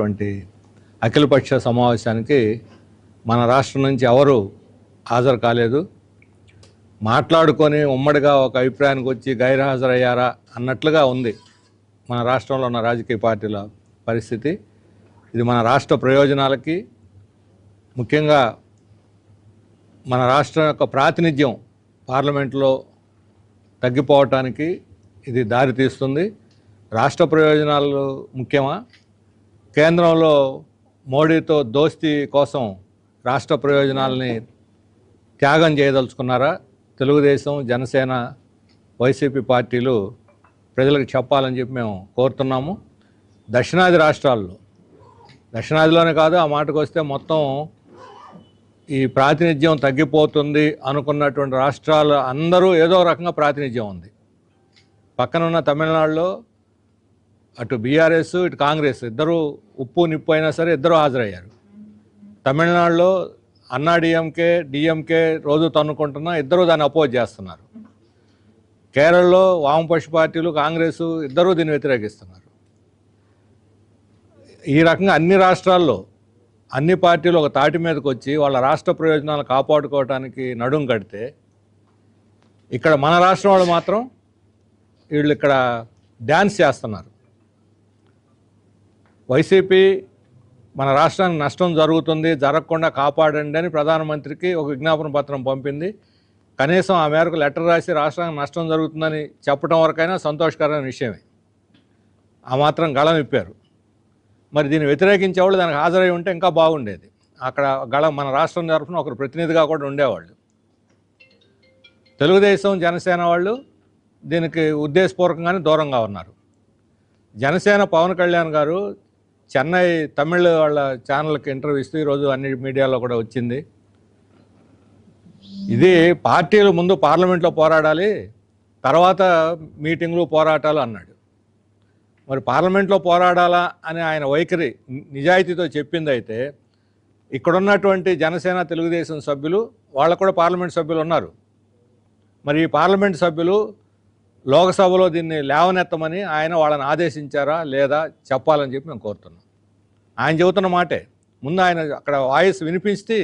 వంటి అఖిలపక్ష సమావేశానికి మన రాష్ట్రం నుంచి ఎవరు హాజరు కాలేదు. మాట్లాడుకొని ఉమ్మడిగా ఒక అభిప్రాయానికి వచ్చి గైర్హాజరయ్యారా అన్నట్లుగా ఉంది మన రాష్ట్రంలో ఉన్న రాజకీయ పార్టీల పరిస్థితి. ఇది మన రాష్ట్ర ప్రయోజనాలకి, ముఖ్యంగా మన రాష్ట్రం యొక్క ప్రాతినిధ్యం పార్లమెంట్లో తగ్గిపోవటానికి ఇది దారి తీస్తుంది. రాష్ట్ర ప్రయోజనాలు ముఖ్యమా, కేంద్రంలో మోడీతో దోస్తీ కోసం రాష్ట్ర ప్రయోజనాలని త్యాగం చేయదలుచుకున్నారా? తెలుగుదేశం, జనసేన, వైసీపీ పార్టీలు ప్రజలకు చెప్పాలని చెప్పి మేము కోరుతున్నాము. దక్షిణాది రాష్ట్రాల్లో, దక్షిణాదిలోనే కాదు, ఆ మాటకు వస్తే మొత్తం ఈ ప్రాతినిధ్యం తగ్గిపోతుంది అనుకున్నటువంటి రాష్ట్రాలు అందరూ ఏదో రకంగా ప్రాతినిధ్యం ఉంది. పక్కనున్న తమిళనాడులో అటు బీఆర్ఎస్ ఇటు కాంగ్రెస్ ఇద్దరు ఉప్పు నిప్పు అయినా సరే ఇద్దరు హాజరయ్యారు. తమిళనాడులో అన్నా డిఎంకే రోజు తన్నుకుంటున్నా ఇద్దరూ దాన్ని అపోజ్ చేస్తున్నారు. కేరళలో వామపక్ష పార్టీలు, కాంగ్రెస్ ఇద్దరూ దీన్ని వ్యతిరేకిస్తున్నారు. ఈ రకంగా అన్ని రాష్ట్రాల్లో అన్ని పార్టీలు ఒక తాటి మీదకి వచ్చి వాళ్ళ రాష్ట్ర ప్రయోజనాలు కాపాడుకోవడానికి నడుం కడితే, ఇక్కడ మన రాష్ట్రం వాళ్ళు మాత్రం వీళ్ళు ఇక్కడ డ్యాన్స్ చేస్తున్నారు. వైసీపీ మన రాష్ట్రానికి నష్టం జరుగుతుంది, జరగకుండా కాపాడండి అని ప్రధానమంత్రికి ఒక విజ్ఞాపన పత్రం పంపింది. కనీసం ఆ మేరకు లెటర్ రాసి రాష్ట్రానికి నష్టం జరుగుతుందని చెప్పడం వరకైనా సంతోషకరమైన విషయమే. ఆ మాత్రం గళం ఇప్పారు. మరి దీన్ని వ్యతిరేకించేవాళ్ళు దానికి హాజరై ఉంటే ఇంకా బాగుండేది. అక్కడ మన రాష్ట్రం తరఫున ఒకరు ప్రతినిధిగా కూడా ఉండేవాళ్ళు. తెలుగుదేశం, జనసేన వాళ్ళు దీనికి ఉద్దేశపూర్వకంగానే దూరంగా ఉన్నారు. జనసేన పవన్ కళ్యాణ్ గారు చెన్నై తమిళ వాళ్ళ ఛానల్కి ఇంటర్వ్యూ ఇస్తూ ఈరోజు అన్ని మీడియాలో కూడా వచ్చింది. ఇది పార్టీలు ముందు పార్లమెంట్లో పోరాడాలి, తర్వాత మీటింగ్లు పోరాటాలు అన్నాడు. మరి పార్లమెంట్లో పోరాడాలా అని ఆయన వైఖరి నిజాయితీతో చెప్పింది అయితే, ఇక్కడున్నటువంటి జనసేన, తెలుగుదేశం సభ్యులు వాళ్ళకు కూడా పార్లమెంట్ సభ్యులు ఉన్నారు. మరి ఈ పార్లమెంట్ సభ్యులు లోక్సభలో దీన్ని లేవనెత్తమని ఆయన వాళ్ళని ఆదేశించారా లేదా చెప్పాలని చెప్పి మేము కోరుతున్నాం. ఆయన చెబుతున్న మాటే ముందు ఆయన అక్కడ వాయిస్ వినిపించి,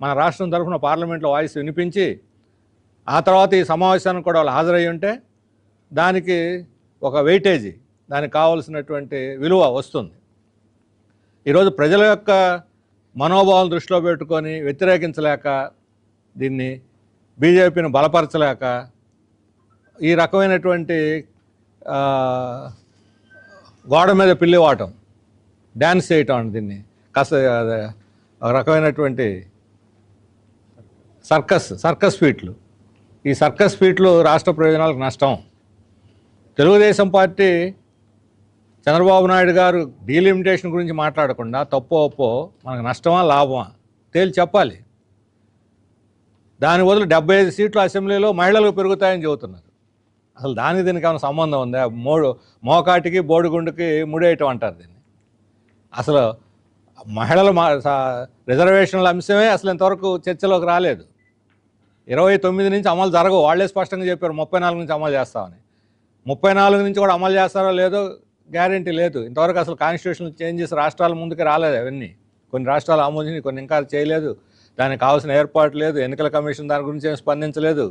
మన రాష్ట్రం తరఫున పార్లమెంట్లో వాయిస్ వినిపించి, ఆ తర్వాత ఈ సమావేశానికి కూడా వాళ్ళు హాజరయ్యి ఉంటే దానికి ఒక వెయిటేజీ, దానికి కావాల్సినటువంటి విలువ వస్తుంది. ఈరోజు ప్రజల యొక్క మనోభావాలను దృష్టిలో పెట్టుకొని వ్యతిరేకించలేక, దీన్ని బీజేపీని బలపరచలేక ఈ రకమైనటువంటి గోడ మీద పిల్లివాటం, డ్యాన్స్ చేయటం అని, దీన్ని రకమైనటువంటి సర్కస్ ఫీట్లు. ఈ సర్కస్ ఫీట్లు రాష్ట్ర ప్రయోజనాలకు నష్టం. తెలుగుదేశం పార్టీ చంద్రబాబు నాయుడు గారు డీలిమిటేషన్ గురించి మాట్లాడకుండా తప్పో ఒప్పో మనకు నష్టమా లాభమా తేల్చి చెప్పాలి. దాని బదులు 75 సీట్లు అసెంబ్లీలో మహిళలకు పెరుగుతాయని చెబుతున్నారు. అసలు దీనికి ఏమైనా సంబంధం ఉందా? మోకాటికి బోడిగుండుకి ముడేయటం అంటారు దీన్ని. అసలు మహిళల రిజర్వేషన్ల అంశమే అసలు ఇంతవరకు చర్చలోకి రాలేదు. 29 నుంచి అమలు జరగవు, వాళ్ళే స్పష్టంగా చెప్పారు 34 నుంచి అమలు చేస్తామని. 34 నుంచి కూడా అమలు చేస్తారో లేదో గ్యారెంటీ లేదు. ఇంతవరకు అసలు కాన్స్టిట్యూషన్ చేంజెస్ రాష్ట్రాల ముందుకు రాలేదు. అవన్నీ కొన్ని రాష్ట్రాలు ఆమోదించి, కొన్ని ఇంకా చేయలేదు. దానికి కావాల్సిన ఏర్పాటు లేదు. ఎన్నికల కమిషన్ దాని గురించి ఏం స్పందించలేదు.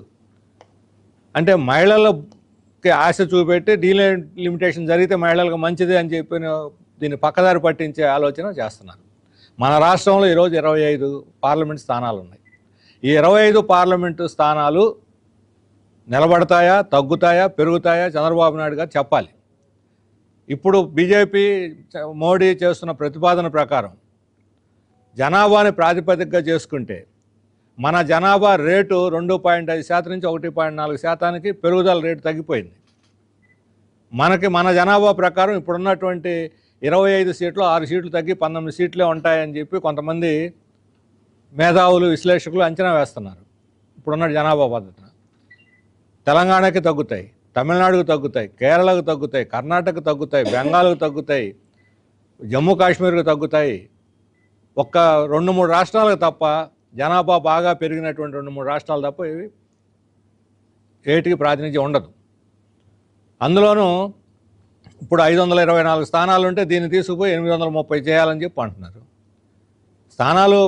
అంటే మహిళలకి ఆశ చూపెట్టి డీలిమిటేషన్ జరిగితే మహిళలకు మంచిది అని చెప్పి దీన్ని పక్కదారి పట్టించే ఆలోచన చేస్తున్నారు. మన రాష్ట్రంలో ఈరోజు 25 పార్లమెంట్ స్థానాలు ఉన్నాయి. ఈ 25 పార్లమెంటు స్థానాలు నిలబడతాయా, తగ్గుతాయా, పెరుగుతాయా చంద్రబాబు నాయుడు గారు చెప్పాలి. ఇప్పుడు బీజేపీ, మోడీ చేస్తున్న ప్రతిపాదన ప్రకారం జనాభాని ప్రాతిపదికగా చేసుకుంటే మన జనాభా రేటు 2.5% నుంచి 1.4% పెరుగుదల రేటు తగ్గిపోయింది. మన జనాభా ప్రకారం ఇప్పుడున్నటువంటి 25 సీట్లు 6 సీట్లు తగ్గి 19 సీట్లే ఉంటాయని చెప్పి కొంతమంది మేధావులు, విశ్లేషకులు అంచనా వేస్తున్నారు. ఇప్పుడున్న జనాభా పద్ధతిన తెలంగాణకి తగ్గుతాయి, తమిళనాడుకు తగ్గుతాయి, కేరళకు తగ్గుతాయి, కర్ణాటకకు తగ్గుతాయి, బెంగాల్కు తగ్గుతాయి, జమ్మూ కాశ్మీర్కు తగ్గుతాయి. ఒక్క 2-3 రాష్ట్రాలకు తప్ప, జనాభా బాగా పెరిగినటువంటి 2-3 రాష్ట్రాలు తప్ప ఇవి ఏటికి ప్రాతినిధ్యం ఉండదు. అందులోనూ ఇప్పుడు 524 స్థానాలు ఉంటే దీన్ని తీసుకుపోయి 830 చేయాలని చెప్పి అంటున్నారు. స్థానాలు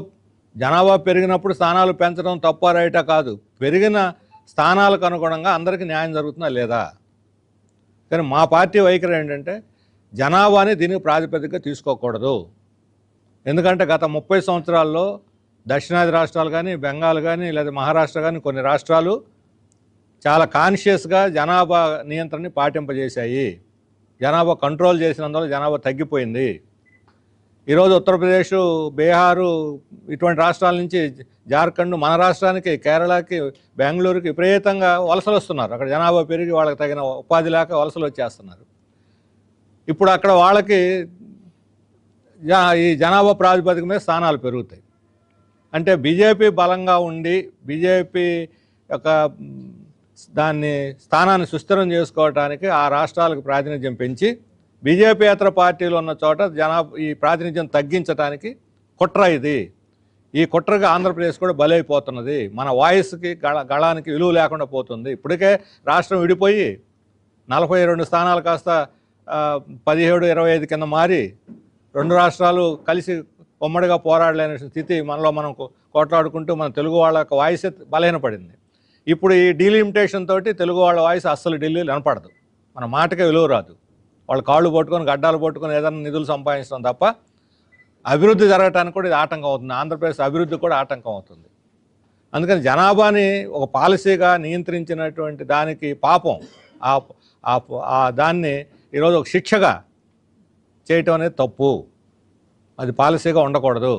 జనాభా పెరిగినప్పుడు స్థానాలు పెంచడం తప్ప రైటా కాదు, పెరిగిన స్థానాలకు అనుగుణంగా అందరికీ న్యాయం జరుగుతుందా లేదా. కానీ మా పార్టీ వైఖరి ఏంటంటే జనాభాని దీనికి ప్రాతిపదికగా తీసుకోకూడదు. ఎందుకంటే గత 30 సంవత్సరాల్లో దక్షిణాది రాష్ట్రాలు కానీ, బెంగాల్ కానీ, లేదా మహారాష్ట్ర కానీ కొన్ని రాష్ట్రాలు చాలా కాన్షియస్గా జనాభా నియంత్రణని పాటింపజేశాయి. జనాభా కంట్రోల్ చేసినందువల్ల జనాభా తగ్గిపోయింది. ఈరోజు ఉత్తరప్రదేశ్, బీహారు ఇటువంటి రాష్ట్రాల నుంచి జార్ఖండ్, మన రాష్ట్రానికి, కేరళకి, బెంగళూరుకి విపరీతంగా వలసలు వస్తున్నారు. అక్కడ జనాభా పెరిగి వాళ్ళకి తగిన ఉపాధి లేక వలసలు వచ్చేస్తున్నారు. ఇప్పుడు అక్కడ వాళ్ళకి ఈ జనాభా ప్రాతిపదిక మీద స్థానాలు పెరుగుతాయి. అంటే బీజేపీ బలంగా ఉండి బీజేపీ యొక్క దాన్ని స్థానాన్ని సుస్థిరం చేసుకోవడానికి ఆ రాష్ట్రాలకు ప్రాతినిధ్యం పెంచి బీజేపీయేతర పార్టీలు ఉన్న చోట ఈ ప్రాతినిధ్యం తగ్గించడానికి కుట్ర ఇది. ఈ కుట్రగా ఆంధ్రప్రదేశ్ కూడా బలైపోతున్నది. మన వాయిస్కి గళానికి విలువ లేకుండా పోతుంది. ఇప్పటికే రాష్ట్రం విడిపోయి 42 స్థానాలు కాస్త 17-25 కింద మారి 2 రాష్ట్రాలు కలిసి ఉమ్మడిగా పోరాడలేని స్థితి మనలో మనం కోట్లాడుకుంటూ మన తెలుగు వాళ్ళ యొక్క వాయిస్ బలహీనపడింది. ఇప్పుడు ఈ డీలిమిటేషన్ తోటి తెలుగు వాళ్ళ వాయిస్ అస్సలు ఢిల్లీలో వినపడదు. మన మాటకే విలువ రాదు. వాళ్ళు కాళ్ళు పట్టుకొని గడ్డాలు పట్టుకొని ఏదైనా నిధులు సంపాదించడం తప్ప అభివృద్ధి జరగటానికి కూడా ఇది ఆటంకం అవుతుంది. ఆంధ్రప్రదేశ్ అభివృద్ధి కూడా ఆటంకం అవుతుంది. అందుకని జనాభాని ఒక పాలసీగా నియంత్రించినటువంటి దానికి పాపం దాన్ని ఈరోజు ఒక శిక్షగా చేయటం అనేది తప్పు. అది పాలసీగా ఉండకూడదు.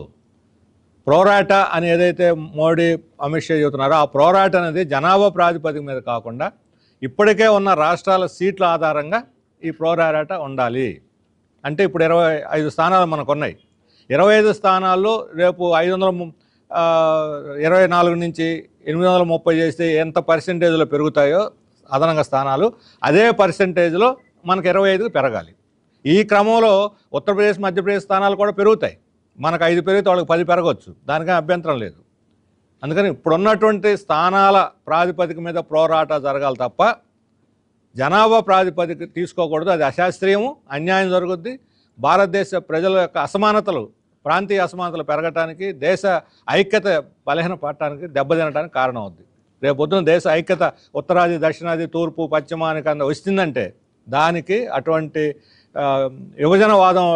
ప్రోరాటా అని ఏదైతే మోడీ, అమిత్ షా చెబుతున్నారో ఆ ప్రోరాటా అనేది జనాభా ప్రాతిపదిక మీద కాకుండా ఇప్పటికే ఉన్న రాష్ట్రాల సీట్ల ఆధారంగా ఈ ప్రోరాటా ఉండాలి. అంటే ఇప్పుడు 25 స్థానాలు మనకు ఉన్నాయి. 25 స్థానాల్లో రేపు 524 నుంచి 830 చేస్తే ఎంత పర్సెంటేజ్లో పెరుగుతాయో అదనంగా స్థానాలు, అదే పర్సెంటేజ్లో మనకు 25కి పెరగాలి. ఈ క్రమంలో ఉత్తరప్రదేశ్, మధ్యప్రదేశ్ స్థానాలు కూడా పెరుగుతాయి. మనకు 5 పెరిగితే వాళ్ళకి 10 పెరగవచ్చు. దానికే అభ్యంతరం లేదు. అందుకని ఇప్పుడున్నటువంటి స్థానాల ప్రాతిపదిక మీద ప్రోరాటా జరగాలి తప్ప జనాభా ప్రాతిపదిక తీసుకోకూడదు. అది అశాస్త్రీయము, అన్యాయం జరుగుద్ది. భారతదేశ ప్రజల యొక్క అసమానతలు, ప్రాంతీయ అసమానతలు పెరగటానికి, దేశ ఐక్యత బలహీనపడటానికి, దెబ్బతినడానికి కారణం అవుద్ది. రేపొద్దున దేశ ఐక్యత ఉత్తరాది, దక్షిణాది, తూర్పు, పశ్చిమానికి అంత వచ్చిందంటే దానికి అటువంటి విభజనవాదం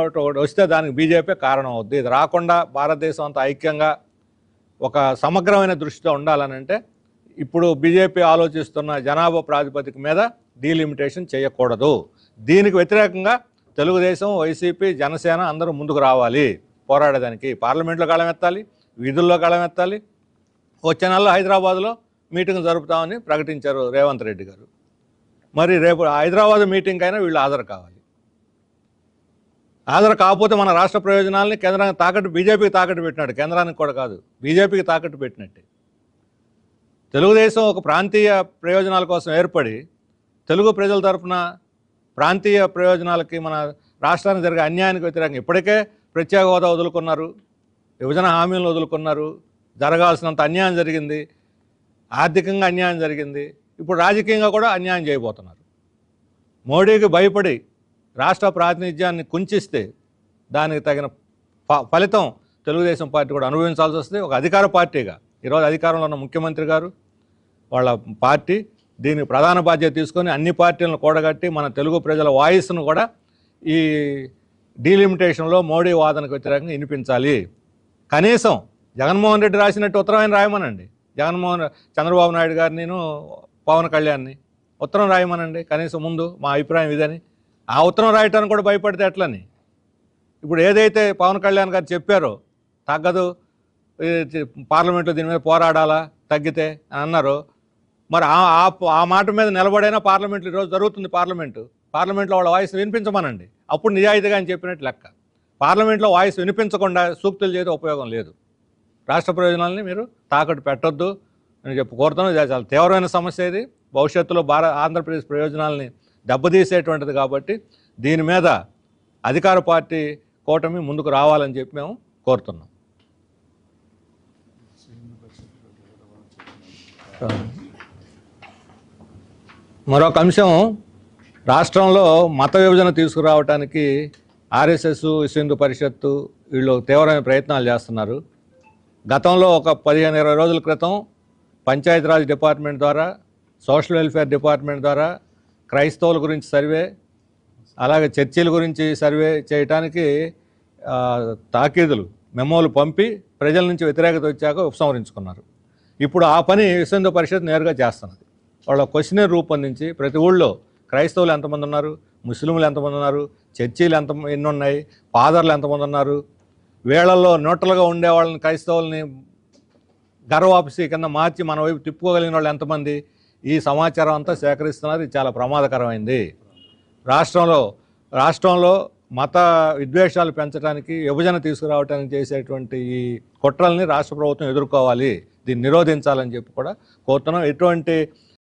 వస్తే దానికి బీజేపీ కారణం అవుద్ది. ఇది రాకుండా భారతదేశం అంతా ఐక్యంగా ఒక సమగ్రమైన దృష్టితో ఉండాలనంటే ఇప్పుడు బీజేపీ ఆలోచిస్తున్న జనాభా ప్రాతిపదిక మీద డీలిమిటేషన్ చేయకూడదు. దీనికి వ్యతిరేకంగా తెలుగుదేశం, వైసీపీ, జనసేన అందరూ ముందుకు రావాలి పోరాడేదానికి. పార్లమెంట్లో గళమెత్తాలి, వీధుల్లో గళమెత్తాలి. వచ్చే నెలలో హైదరాబాద్లో మీటింగ్ జరుపుతామని ప్రకటించారు రేవంత్ రెడ్డి గారు. మరి రేపు హైదరాబాద్ మీటింగ్ అయినా వీళ్ళు హాజరు కావాలి. హాజరు కాకపోతే మన రాష్ట్ర ప్రయోజనాలని కేంద్రానికి తాకట్టు, బీజేపీకి తాకట్టు పెట్టినాడు. కేంద్రానికి కూడా కాదు, బీజేపీకి తాకట్టు పెట్టినట్టే. తెలుగుదేశం ఒక ప్రాంతీయ ప్రయోజనాల కోసం ఏర్పడి తెలుగు ప్రజల తరఫున ప్రాంతీయ ప్రయోజనాలకి, మన రాష్ట్రానికి జరిగే అన్యాయానికి వ్యతిరేకంగా ఇప్పటికే ప్రత్యేక హోదా వదులుకున్నారు, విభజన హామీలను వదులుకున్నారు, జరగాల్సినంత అన్యాయం జరిగింది, ఆర్థికంగా అన్యాయం జరిగింది, ఇప్పుడు రాజకీయంగా కూడా అన్యాయం చేయబోతున్నారు. మోడీకి భయపడి రాష్ట్ర ప్రాతినిధ్యాన్ని కుంచిస్తే దానికి తగిన ఫలితం తెలుగుదేశం పార్టీ కూడా అనుభవించాల్సి వస్తుంది. ఒక అధికార పార్టీగా ఈరోజు అధికారంలో ఉన్న ముఖ్యమంత్రి గారు, వాళ్ళ పార్టీ దీనికి ప్రధాన బాధ్యత తీసుకొని అన్ని పార్టీలను కూడగట్టి మన తెలుగు ప్రజల వాయిస్ను కూడా ఈ డీలిమిటేషన్లో మోడీ వాదనకు వ్యతిరేకంగా వినిపించాలి. కనీసం జగన్మోహన్ రెడ్డి రాసినట్టు ఉత్తరం రాయమనండి. చంద్రబాబు నాయుడు గారిని, పవన్ కళ్యాణ్ని ఉత్తరం రాయమనండి కనీసం ముందు. మా అభిప్రాయం ఇదని. ఆ ఉత్తరం రాయటానికి కూడా భయపడితే ఎట్లని? ఇప్పుడు ఏదైతే పవన్ కళ్యాణ్ గారు చెప్పారో తగ్గదు, పార్లమెంట్లో దీని మీద పోరాడాలా తగ్గితే అని అన్నారు. మరి ఆ మాట మీద నిలబడైనా పార్లమెంట్లో ఈరోజు జరుగుతుంది. పార్లమెంట్లో వాళ్ళ వాయిస్ వినిపించమనండి. అప్పుడు నిజాయితీగా అని చెప్పినట్టు లెక్క. పార్లమెంట్లో వాయిస్ వినిపించకుండా సూక్తులు చేయడం ఉపయోగం లేదు. రాష్ట్ర ప్రయోజనాలని మీరు తాకట్టు పెట్టొద్దు అని చెప్పి కోరుతున్నాను. ఇది చాలా తీవ్రమైన సమస్య. ఇది భవిష్యత్తులో ఆంధ్రప్రదేశ్ ప్రయోజనాలని దెబ్బతీసేటువంటిది. కాబట్టి దీని మీద అధికార పార్టీ కూటమి ముందుకు రావాలని చెప్పి మేము కోరుతున్నాం. మరొక అంశం, రాష్ట్రంలో మత విభజన తీసుకురావడానికి ఆర్ఎస్ఎస్, విశ్వ హిందూ పరిషత్తు వీళ్ళు తీవ్రమైన ప్రయత్నాలు చేస్తున్నారు. గతంలో ఒక 15-20 రోజుల క్రితం పంచాయతీరాజ్ డిపార్ట్మెంట్ ద్వారా, సోషల్ వెల్ఫేర్ డిపార్ట్మెంట్ ద్వారా క్రైస్తవుల గురించి సర్వే, అలాగే చర్చిల గురించి సర్వే చేయడానికి తాకీదులు, మెమోలు పంపి ప్రజల నుంచి వ్యతిరేకత వచ్చాక ఉపసంహరించుకున్నారు. ఇప్పుడు ఆ పని విశ్వ హిందూ పరిషత్ నేరుగా చేస్తున్నది. వాళ్ళ క్వశ్చనర్ రూపొందించి ప్రతి ఊళ్ళో క్రైస్తవులు ఎంతమంది ఉన్నారు, ముస్లింలు ఎంతమంది ఉన్నారు, చర్చీలు ఎన్ని ఉన్నాయి, ఫాదర్లు ఎంతమంది ఉన్నారు, వీళ్ళల్లో న్యూట్రల్గా ఉండే వాళ్ళని, క్రైస్తవుల్ని గర్వాపసి కింద మార్చి మన వైపు తిప్పుకోగలిగిన వాళ్ళు ఎంతమంది, ఈ సమాచారం అంతా సేకరిస్తున్నారు. ఇది చాలా ప్రమాదకరమైంది. రాష్ట్రంలో మత విద్వేషాలు పెంచడానికి, విభజన తీసుకురావడానికి చేసేటువంటి ఈ కుట్రల్ని రాష్ట్ర ప్రభుత్వం ఎదుర్కోవాలి, దీన్ని నిరోధించాలని చెప్పి కూడా కోరుతున్నాం. ఎటువంటి